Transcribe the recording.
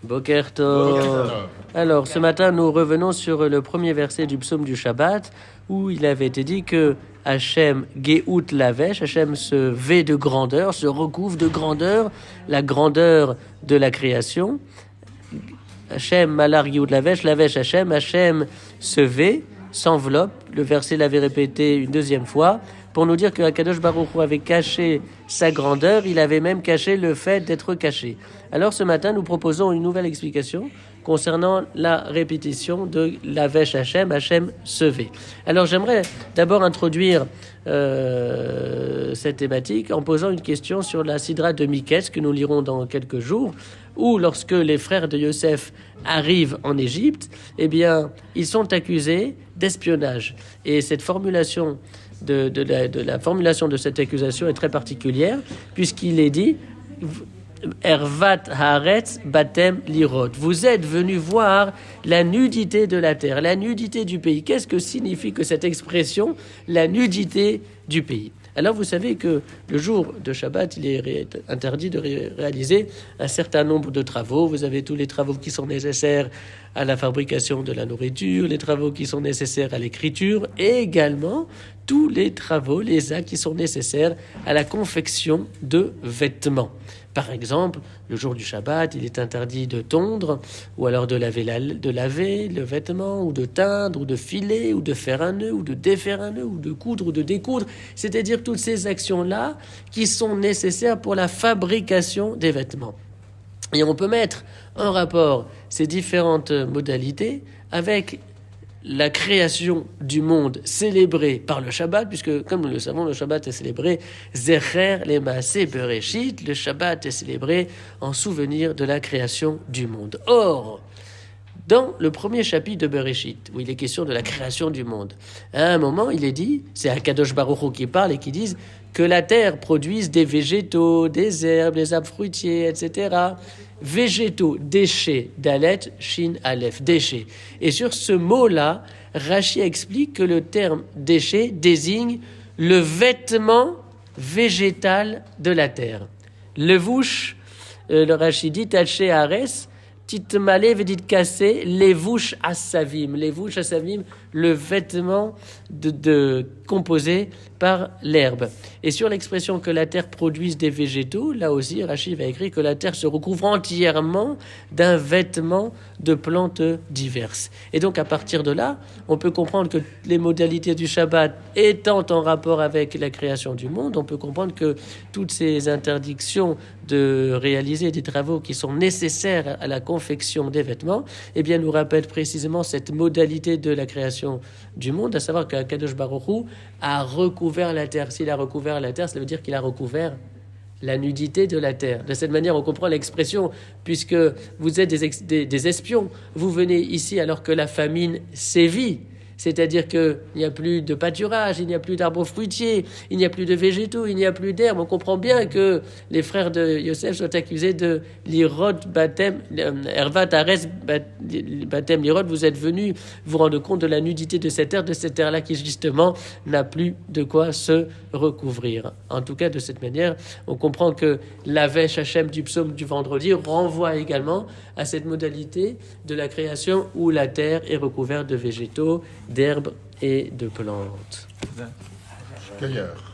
Boker Tov. Alors, ce matin, nous revenons sur le premier verset du psaume du Shabbat, où il avait été dit que Hachem Geout Lavesh, Hachem se vêt de grandeur, se recouvre de grandeur, la grandeur de la création. Hachem Malar Geout Lavesh, Lavesh Hachem, Hachem se vêt, s'enveloppe. Le verset l'avait répété une deuxième fois pour nous dire que Akadosh Baruch Hu avait caché sa grandeur, il avait même caché le fait d'être caché. Alors ce matin, nous proposons une nouvelle explication concernant la répétition de Lavesh Hachem, Hachem se vêt. Alors j'aimerais d'abord introduire cette thématique en posant une question sur la Sidra de Miketz que nous lirons dans quelques jours, où lorsque les frères de Yosef arrivent en Égypte, eh bien, ils sont accusés d'espionnage. Et cette formulation de la formulation de cette accusation est très particulière, puisqu'il est dit Ervat haaretz batem lirot. Vous êtes venus voir la nudité de la terre, la nudité du pays. Qu'est-ce que signifie que cette expression, la nudité du pays? Alors vous savez que le jour de Shabbat, il est interdit de réaliser un certain nombre de travaux. Vous avez tous les travaux qui sont nécessaires à la fabrication de la nourriture, les travaux qui sont nécessaires à l'écriture, et également tous les travaux, les actes qui sont nécessaires à la confection de vêtements. Par exemple, le jour du Shabbat, il est interdit de tondre, ou alors de laver le vêtement, ou de teindre, ou de filer, ou de faire un nœud, ou de défaire un nœud, ou de coudre, ou de découdre. C'est-à-dire toutes ces actions-là qui sont nécessaires pour la fabrication des vêtements. Et on peut mettre en rapport ces différentes modalités avec la création du monde célébrée par le Shabbat, puisque, comme nous le savons, le Shabbat est célébré Zecher Lemaaseh Bereshit, le Shabbat est célébré en souvenir de la création du monde. Or, dans le premier chapitre de Bereshit, où il est question de la création du monde, à un moment, il est dit, c'est Akadosh Baruch Hu qui parle et qui dit que la terre produise des végétaux, des herbes, des arbres fruitiers, etc., végétaux, déchets, Dalet, Shin, Aleph, déchets. Et sur ce mot-là, Rashi explique que le terme déchet désigne le vêtement végétal de la terre. Le le Rashi dit, Taché Ares, Titmale vedit cassé, levouch asavim. Levouch asavim, le vêtement composé par l'herbe. Et sur l'expression que la terre produise des végétaux, là aussi, Rashi va écrire que la terre se recouvre entièrement d'un vêtement de plantes diverses. Et donc, à partir de là, on peut comprendre que les modalités du Shabbat étant en rapport avec la création du monde, on peut comprendre que toutes ces interdictions de réaliser des travaux qui sont nécessaires à la confection des vêtements, eh bien, nous rappellent précisément cette modalité de la création du monde, à savoir qu'Akadosh Baruch Hu a recouvert la terre. S'il a recouvert la terre, ça veut dire qu'il a recouvert la nudité de la terre. De cette manière, on comprend l'expression, puisque vous êtes des espions. Vous venez ici alors que la famine sévit. C'est-à-dire qu'il n'y a plus de pâturage, il n'y a plus d'arbres fruitiers, il n'y a plus de végétaux, il n'y a plus d'herbes. On comprend bien que les frères de Yosef sont accusés de l'irod batem, ervat ares batem l'irod. Vous êtes venus vous rendre compte de la nudité de cette terre-là qui justement n'a plus de quoi se recouvrir. En tout cas, de cette manière, on comprend que l'Avesh Hachem du psaume du vendredi renvoie également à cette modalité de la création où la terre est recouverte de végétaux, d'herbes et de plantes. Cueilleur.